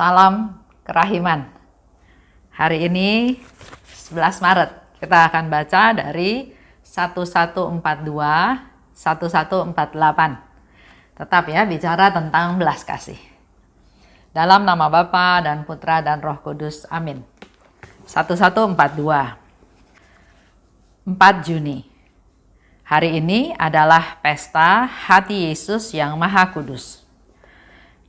Salam kerahiman. Hari ini 11 Maret kita akan baca dari 1142, 1148. Tetap ya bicara tentang belas kasih. Dalam nama Bapa dan Putra dan Roh Kudus. Amin. 1142. 4 Juni. Hari ini adalah pesta hati Yesus yang Maha Kudus.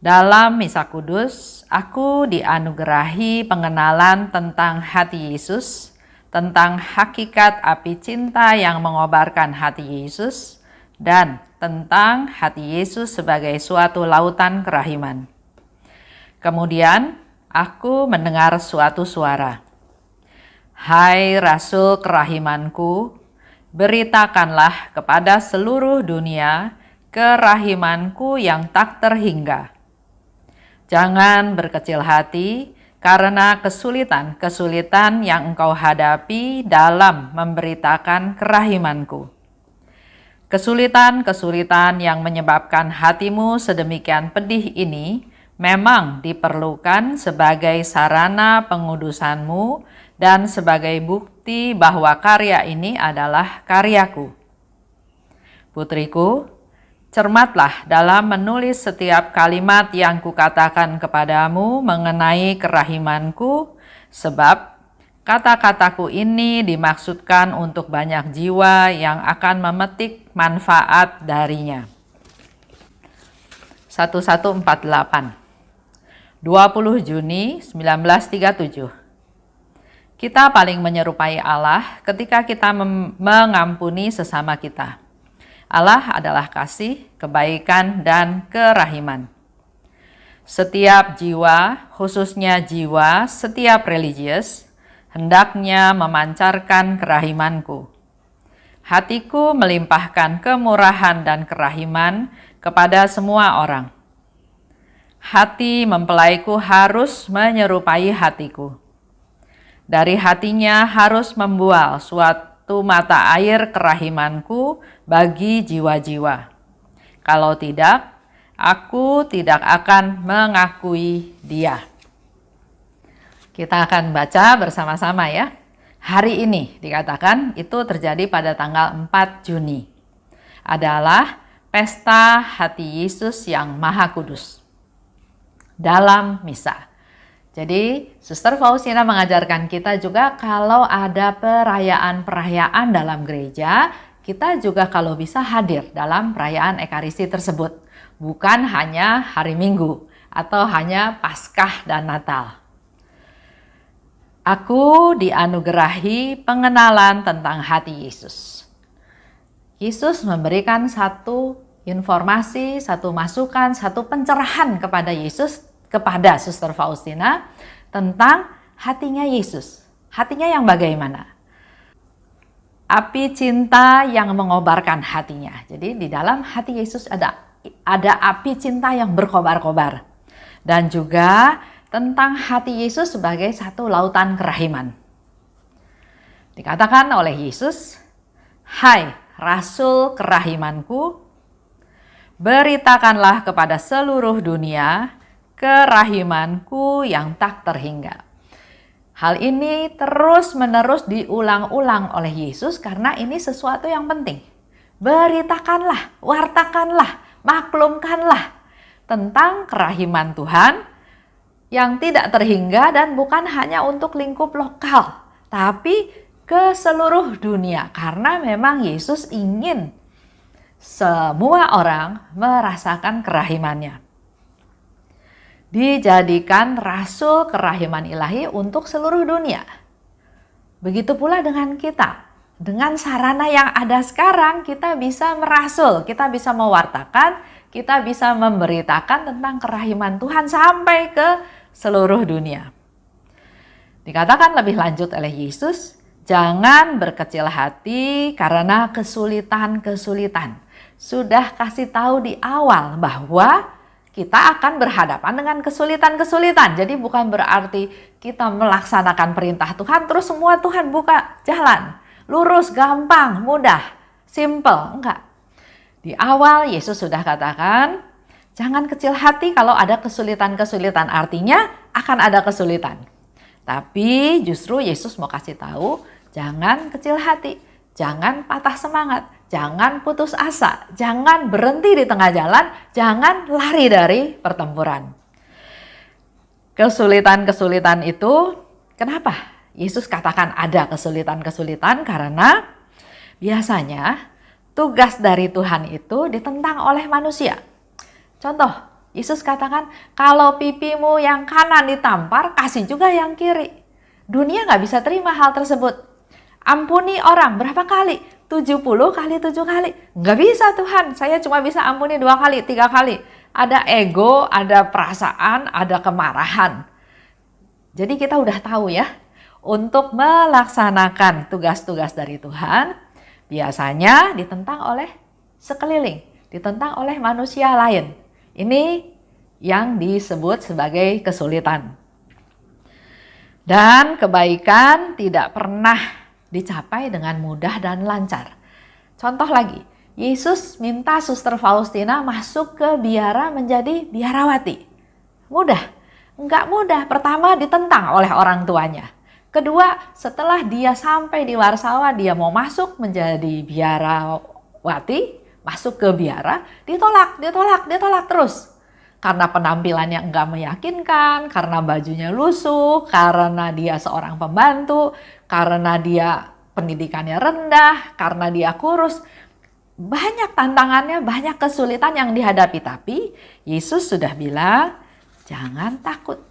Dalam Misa Kudus, aku dianugerahi pengenalan tentang hati Yesus, tentang hakikat api cinta yang mengobarkan hati Yesus, dan tentang hati Yesus sebagai suatu lautan kerahiman. Kemudian, aku mendengar suatu suara. Hai Rasul kerahimanku, beritakanlah kepada seluruh dunia kerahimanku yang tak terhingga. Jangan berkecil hati karena kesulitan-kesulitan yang engkau hadapi dalam memberitakan kerahimanku. Kesulitan-kesulitan yang menyebabkan hatimu sedemikian pedih ini memang diperlukan sebagai sarana pengudusanmu dan sebagai bukti bahwa karya ini adalah karyaku. Putriku, cermatlah dalam menulis setiap kalimat yang kukatakan kepadamu mengenai kerahimanku, sebab kata-kataku ini dimaksudkan untuk banyak jiwa yang akan memetik manfaat darinya. 1148 20 Juni 1937. Kita paling menyerupai Allah ketika kita mengampuni sesama kita. Allah adalah kasih, kebaikan, dan kerahiman. Setiap jiwa, khususnya jiwa setiap religius, hendaknya memancarkan kerahimanku. Hatiku melimpahkan kemurahan dan kerahiman kepada semua orang. Hati mempelaiku harus menyerupai hatiku. Dari hatinya harus membual suatu mata air kerahimanku bagi jiwa-jiwa. Kalau tidak, aku tidak akan mengakui dia. Kita akan baca bersama-sama ya. Hari ini dikatakan itu terjadi pada tanggal 4 Juni. Adalah pesta hati Yesus yang Maha Kudus. Dalam misa. Jadi, Suster Faustina mengajarkan kita juga kalau ada perayaan-perayaan dalam gereja, kita juga kalau bisa hadir dalam perayaan Ekaristi tersebut. Bukan hanya hari Minggu atau hanya Paskah dan Natal. Aku dianugerahi pengenalan tentang hati Yesus. Yesus memberikan satu informasi, satu masukan, satu pencerahan kepada Suster Faustina tentang hatinya Yesus. Hatinya yang bagaimana? Api cinta yang mengobarkan hatinya. Jadi di dalam hati Yesus ada api cinta yang berkobar-kobar. Dan juga tentang hati Yesus sebagai satu lautan kerahiman. Dikatakan oleh Yesus, hai Rasul kerahimanku, beritakanlah kepada seluruh dunia kerahimanku yang tak terhingga. Hal ini terus-menerus diulang-ulang oleh Yesus karena ini sesuatu yang penting. Beritakanlah, wartakanlah, maklumkanlah tentang kerahiman Tuhan yang tidak terhingga dan bukan hanya untuk lingkup lokal, tapi ke seluruh dunia. Karena memang Yesus ingin semua orang merasakan kerahimannya. Dijadikan rasul kerahiman ilahi untuk seluruh dunia. Begitu pula dengan kita. Dengan sarana yang ada sekarang, kita bisa merasul, kita bisa mewartakan, kita bisa memberitakan tentang kerahiman Tuhan sampai ke seluruh dunia. Dikatakan lebih lanjut oleh Yesus, jangan berkecil hati karena kesulitan-kesulitan. Sudah kasih tahu di awal bahwa kita akan berhadapan dengan kesulitan-kesulitan. Jadi bukan berarti kita melaksanakan perintah Tuhan terus semua Tuhan buka jalan. Lurus, gampang, mudah, simple. Enggak. Di awal Yesus sudah katakan, jangan kecil hati kalau ada kesulitan-kesulitan. Artinya akan ada kesulitan. Tapi justru Yesus mau kasih tahu, jangan kecil hati, jangan patah semangat, jangan putus asa, jangan berhenti di tengah jalan, jangan lari dari pertempuran. Kesulitan-kesulitan itu, kenapa Yesus katakan ada kesulitan-kesulitan? Karena biasanya tugas dari Tuhan itu ditentang oleh manusia. Contoh, Yesus katakan, kalau pipimu yang kanan ditampar, kasih juga yang kiri. Dunia nggak bisa terima hal tersebut. Ampuni orang berapa kali? 70 kali 7 kali. Nggak bisa Tuhan, saya cuma bisa ampuni 2 kali, 3 kali. Ada ego, ada perasaan, ada kemarahan. Jadi kita udah tahu ya, untuk melaksanakan tugas-tugas dari Tuhan, biasanya ditentang oleh sekeliling, ditentang oleh manusia lain. Ini yang disebut sebagai kesulitan. Dan kebaikan tidak pernah dicapai dengan mudah dan lancar. Contoh lagi, Yesus minta Suster Faustina masuk ke biara menjadi biarawati. Mudah? Enggak mudah. Pertama, ditentang oleh orang tuanya. Kedua, setelah dia sampai di Warsawa, dia mau masuk menjadi biarawati, masuk ke biara, ditolak terus. Karena penampilannya enggak meyakinkan, karena bajunya lusuh, karena dia seorang pembantu, karena dia pendidikannya rendah, karena dia kurus. Banyak tantangannya, banyak kesulitan yang dihadapi. Tapi Yesus sudah bilang, jangan takut,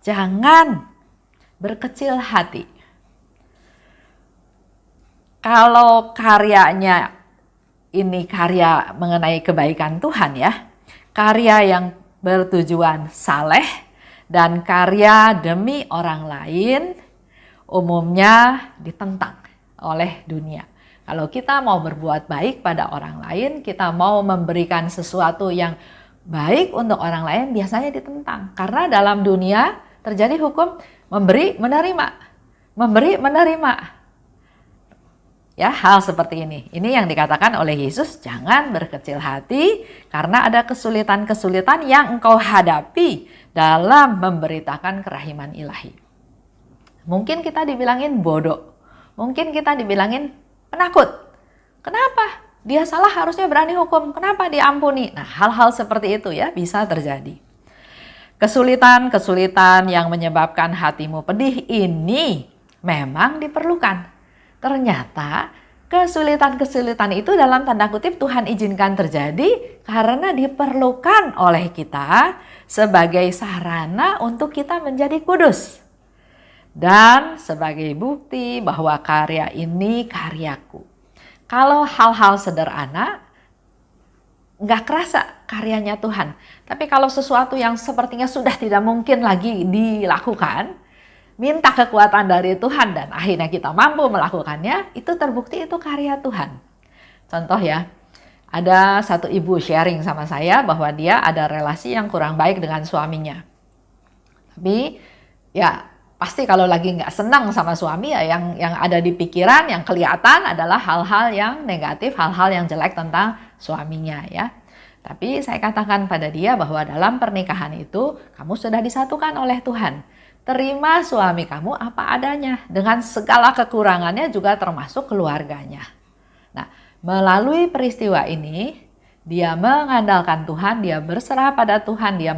jangan berkecil hati. Kalau karyanya ini karya mengenai kebaikan Tuhan ya, karya yang bertujuan saleh dan karya demi orang lain umumnya ditentang oleh dunia. Kalau kita mau berbuat baik pada orang lain, kita mau memberikan sesuatu yang baik untuk orang lain, biasanya ditentang. Karena dalam dunia terjadi hukum memberi, menerima. Memberi, menerima. Ya, hal seperti ini. Ini yang dikatakan oleh Yesus, jangan berkecil hati karena ada kesulitan-kesulitan yang engkau hadapi dalam memberitakan kerahiman ilahi. Mungkin kita dibilangin bodoh. Mungkin kita dibilangin penakut. Kenapa? Dia salah harusnya berani hukum. Kenapa diampuni? Nah, hal-hal seperti itu ya bisa terjadi. Kesulitan-kesulitan yang menyebabkan hatimu pedih ini memang diperlukan. Ternyata kesulitan-kesulitan itu dalam tanda kutip Tuhan izinkan terjadi karena diperlukan oleh kita sebagai sarana untuk kita menjadi kudus. Dan sebagai bukti bahwa karya ini karyaku. Kalau hal-hal sederhana, nggak kerasa karyanya Tuhan. Tapi kalau sesuatu yang sepertinya sudah tidak mungkin lagi dilakukan, minta kekuatan dari Tuhan dan akhirnya kita mampu melakukannya, itu terbukti itu karya Tuhan. Contoh ya, ada satu ibu sharing sama saya bahwa dia ada relasi yang kurang baik dengan suaminya. Tapi ya pasti kalau lagi nggak senang sama suami ya yang ada di pikiran, yang kelihatan adalah hal-hal yang negatif, hal-hal yang jelek tentang suaminya ya. Tapi saya katakan pada dia bahwa dalam pernikahan itu kamu sudah disatukan oleh Tuhan. Terima suami kamu apa adanya dengan segala kekurangannya juga termasuk keluarganya. Nah, melalui peristiwa ini dia mengandalkan Tuhan, dia berserah pada Tuhan, dia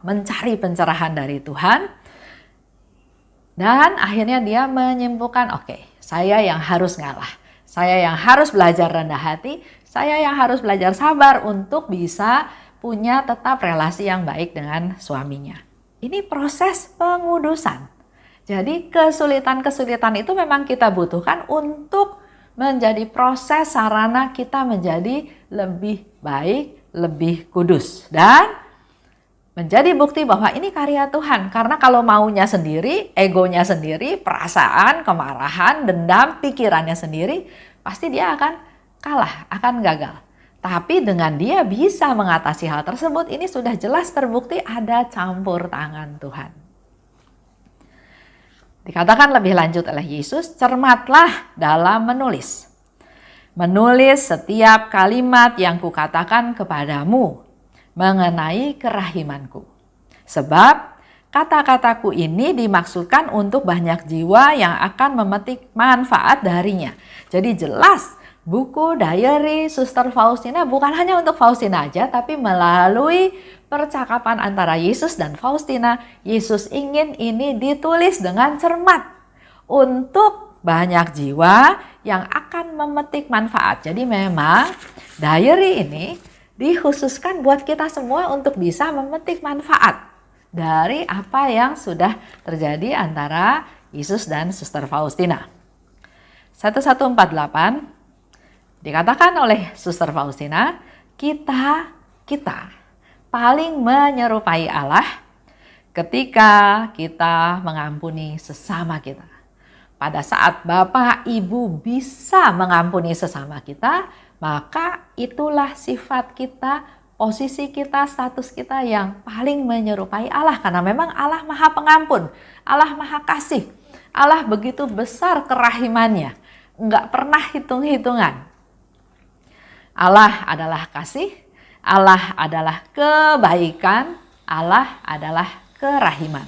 mencari pencerahan dari Tuhan. Dan akhirnya dia menyimpulkan, oke, saya yang harus ngalah. Saya yang harus belajar rendah hati, saya yang harus belajar sabar untuk bisa punya tetap relasi yang baik dengan suaminya. Ini proses pengudusan. Jadi kesulitan-kesulitan itu memang kita butuhkan untuk menjadi proses sarana kita menjadi lebih baik, lebih kudus. Dan menjadi bukti bahwa ini karya Tuhan. Karena kalau maunya sendiri, egonya sendiri, perasaan, kemarahan, dendam, pikirannya sendiri, pasti dia akan kalah, akan gagal. Tapi dengan dia bisa mengatasi hal tersebut, ini sudah jelas terbukti ada campur tangan Tuhan. Dikatakan lebih lanjut oleh Yesus, cermatlah dalam menulis. Menulis setiap kalimat yang kukatakan kepadamu mengenai kerahimanku. Sebab Kata-kataku ini dimaksudkan untuk banyak jiwa yang akan memetik manfaat darinya. Jadi jelas buku diary Suster Faustina bukan hanya untuk Faustina aja, tapi melalui percakapan antara Yesus dan Faustina, Yesus ingin ini ditulis dengan cermat untuk banyak jiwa yang akan memetik manfaat. Jadi memang diary ini dikhususkan buat kita semua untuk bisa memetik manfaat dari apa yang sudah terjadi antara Yesus dan Suster Faustina. 1148 dikatakan oleh Suster Faustina, kita paling menyerupai Allah ketika kita mengampuni sesama kita. Pada saat Bapak Ibu bisa mengampuni sesama kita, maka itulah sifat kita, posisi kita, status kita yang paling menyerupai Allah. Karena memang Allah Maha Pengampun, Allah Maha Kasih, Allah begitu besar kerahimannya, enggak pernah hitung-hitungan. Allah adalah kasih, Allah adalah kebaikan, Allah adalah kerahiman.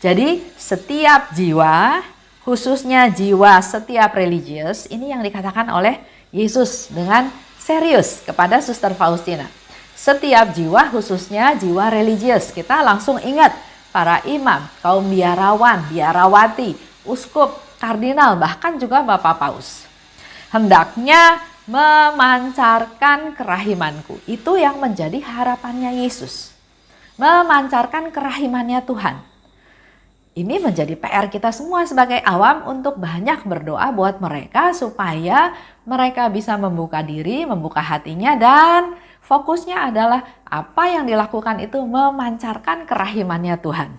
Jadi setiap jiwa, khususnya jiwa setiap religius, ini yang dikatakan oleh Yesus dengan serius kepada Suster Faustina. Setiap jiwa, khususnya jiwa religius, kita langsung ingat para imam, kaum biarawan, biarawati, uskup, kardinal, bahkan juga Bapak Paus. Hendaknya memancarkan kerahimanku. Itu yang menjadi harapannya Yesus. Memancarkan kerahimannya Tuhan. Ini menjadi PR kita semua sebagai awam untuk banyak berdoa buat mereka supaya mereka bisa membuka diri, membuka hatinya, dan fokusnya adalah apa yang dilakukan itu memancarkan kerahimannya Tuhan.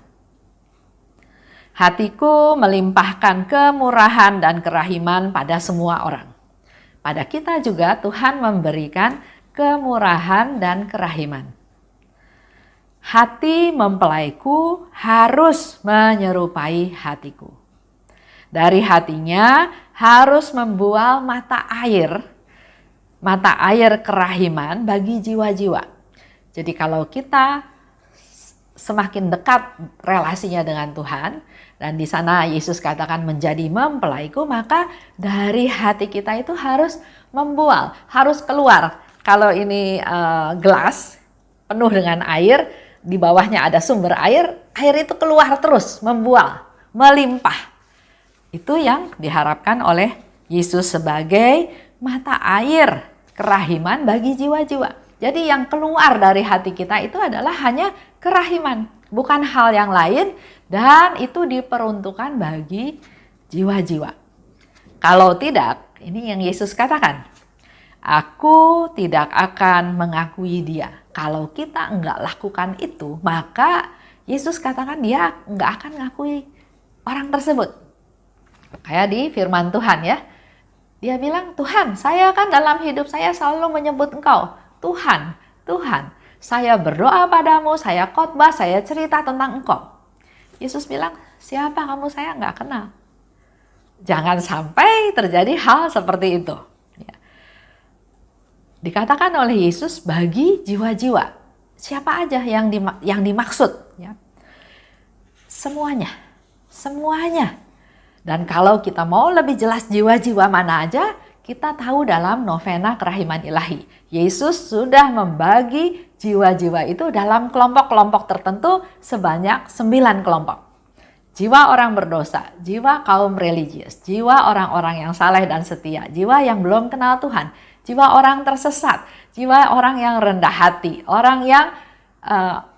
Hatiku melimpahkan kemurahan dan kerahiman pada semua orang. Pada kita juga Tuhan memberikan kemurahan dan kerahiman. Hati mempelaiku harus menyerupai hatiku. Dari hatinya harus membual mata air kerahiman bagi jiwa-jiwa. Jadi kalau kita semakin dekat relasinya dengan Tuhan, dan di sana Yesus katakan menjadi mempelaiku, maka dari hati kita itu harus membual, harus keluar. Kalau ini gelas penuh dengan air, di bawahnya ada sumber air, air itu keluar terus, membual, melimpah. Itu yang diharapkan oleh Yesus sebagai mata air kerahiman bagi jiwa-jiwa. Jadi yang keluar dari hati kita itu adalah hanya kerahiman, bukan hal yang lain, dan itu diperuntukkan bagi jiwa-jiwa. Kalau tidak, ini yang Yesus katakan, aku tidak akan mengakui dia. Kalau kita enggak lakukan itu, maka Yesus katakan dia enggak akan mengakui orang tersebut. Kayak di firman Tuhan ya. Dia bilang, Tuhan, saya kan dalam hidup saya selalu menyebut Engkau. Tuhan, Tuhan, saya berdoa padamu, saya khotbah, saya cerita tentang Engkau. Yesus bilang, siapa kamu, saya nggak kenal. Jangan sampai terjadi hal seperti itu. Ya. Dikatakan oleh Yesus bagi jiwa-jiwa. Siapa aja yang dimaksud? Ya. Semuanya. Dan kalau kita mau lebih jelas jiwa-jiwa mana aja, kita tahu dalam novena kerahiman ilahi. Yesus sudah membagi jiwa-jiwa itu dalam kelompok-kelompok tertentu sebanyak 9 kelompok. Jiwa orang berdosa, jiwa kaum religius, jiwa orang-orang yang saleh dan setia, jiwa yang belum kenal Tuhan, jiwa orang tersesat, jiwa orang yang rendah hati, orang yang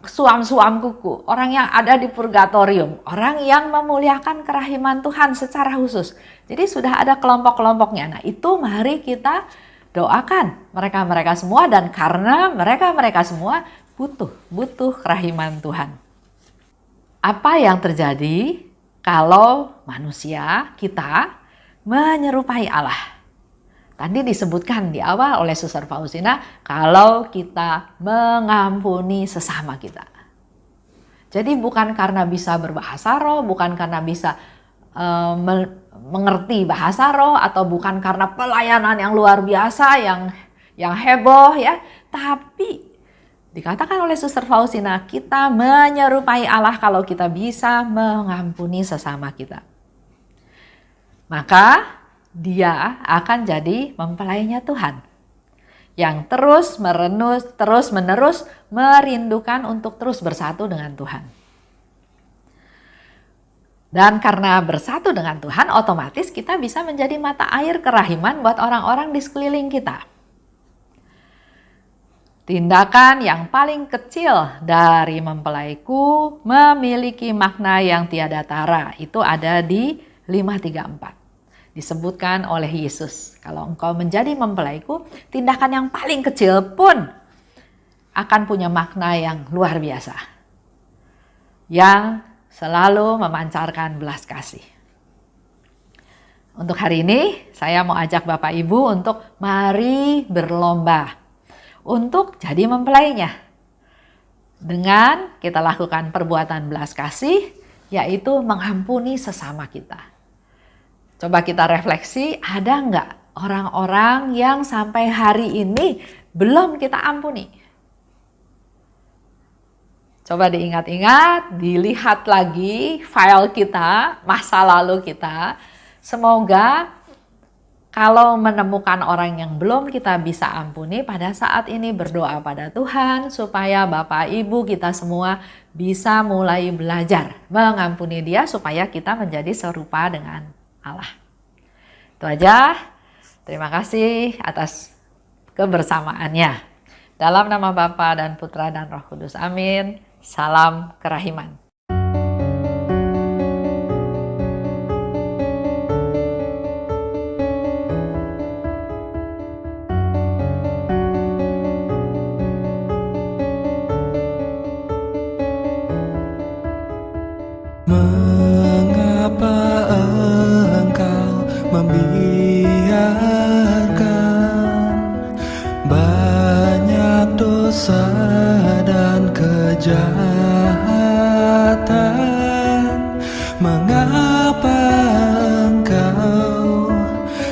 suam-suam kuku, orang yang ada di purgatorium, orang yang memuliakan kerahiman Tuhan secara khusus. Jadi sudah ada kelompok-kelompoknya. Nah itu mari kita doakan mereka-mereka semua, dan karena mereka-mereka semua butuh kerahiman Tuhan. Apa yang terjadi kalau manusia kita menyerupai Allah? Tadi disebutkan di awal oleh Suster Faustina, kalau kita mengampuni sesama kita. Jadi bukan karena bisa berbahasa roh, bukan karena bisa mengerti bahasa roh, atau bukan karena pelayanan yang luar biasa, yang heboh ya, tapi Dikatakan oleh Suster Faustina, kita menyerupai Allah kalau kita bisa mengampuni sesama kita. Maka dia akan jadi mempelainya Tuhan, yang terus menerus merindukan untuk terus bersatu dengan Tuhan. Dan karena bersatu dengan Tuhan, otomatis kita bisa menjadi mata air kerahiman buat orang-orang di sekeliling kita. Tindakan yang paling kecil dari mempelaiku memiliki makna yang tiada tara. Itu ada di 534. Disebutkan oleh Yesus, kalau engkau menjadi mempelaiku, tindakan yang paling kecil pun akan punya makna yang luar biasa, yang selalu memancarkan belas kasih. Untuk hari ini, saya mau ajak Bapak Ibu untuk mari berlomba untuk jadi mempelainya. Dengan kita lakukan perbuatan belas kasih, yaitu mengampuni sesama kita. Coba kita refleksi, ada nggak orang-orang yang sampai hari ini belum kita ampuni? Coba diingat-ingat, dilihat lagi file kita, masa lalu kita. Semoga kalau menemukan orang yang belum kita bisa ampuni, pada saat ini berdoa pada Tuhan supaya Bapak Ibu kita semua bisa mulai belajar mengampuni dia supaya kita menjadi serupa dengan Allah. Itu aja. Terima kasih atas kebersamaannya. Dalam nama Bapa dan Putra dan Roh Kudus. Amin. Salam kerahiman. Mengapa engkau membiarkan banyak dosa dan kejahatan? Mengapa engkau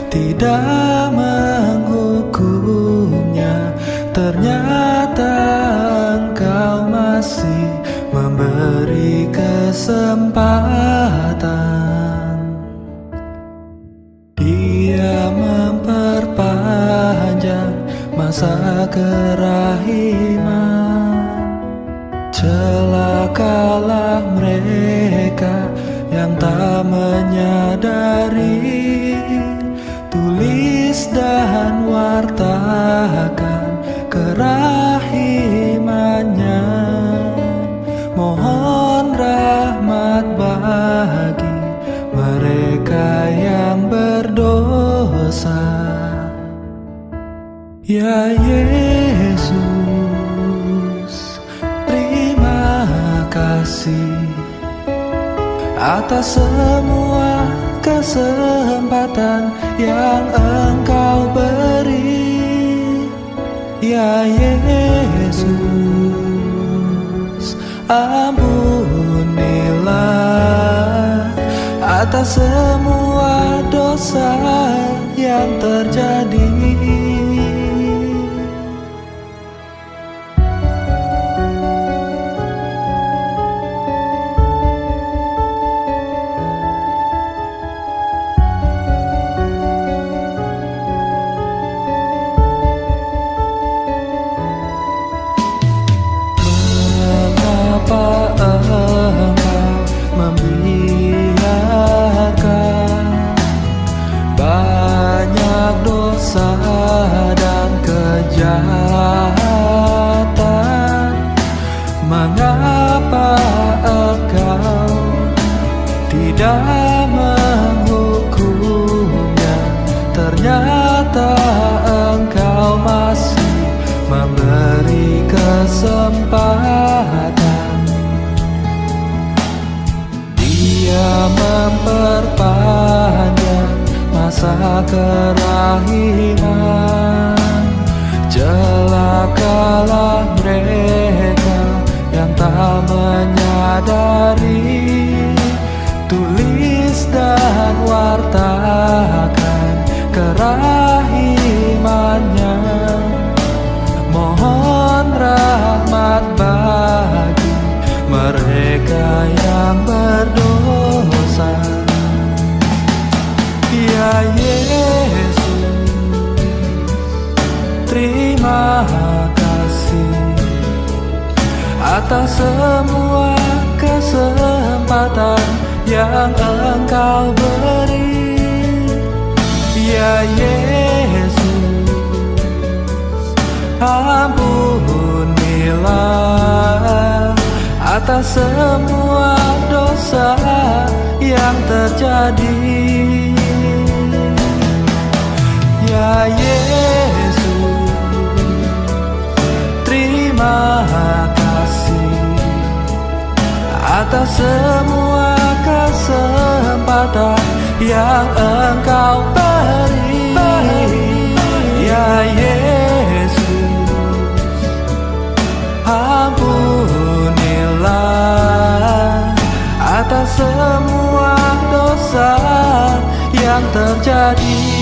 tidak menghukumnya? Ternyata engkau masih memberi kesempatan. Dia memperpanjang masa kerahiman. Celakalah mereka yang tak menyadari. Tulis dan wartakan kerahimannya. Mohon rahmat bagi mereka yang berdosa. Ya Yesus, terima kasih atas semua kesempatan yang Engkau beri. Ya Yesus, ampunilah atas semua dosa yang terjadi. Mengapa engkau tidak menghukumnya? Ternyata engkau masih memberi kesempatan. Dia memperpanjang masa kerahiman. Celakalah mereka yang tak menyadari. Tulis dan wartakan kerahimannya. Mohon rahmat yang Engkau beri. Ya Yesus, ampunilah atas semua dosa yang terjadi. Ya Yesus, terima kasih atas semua kesempatan yang Engkau beri. Ya Yesus, ampunilah atas semua dosa yang terjadi.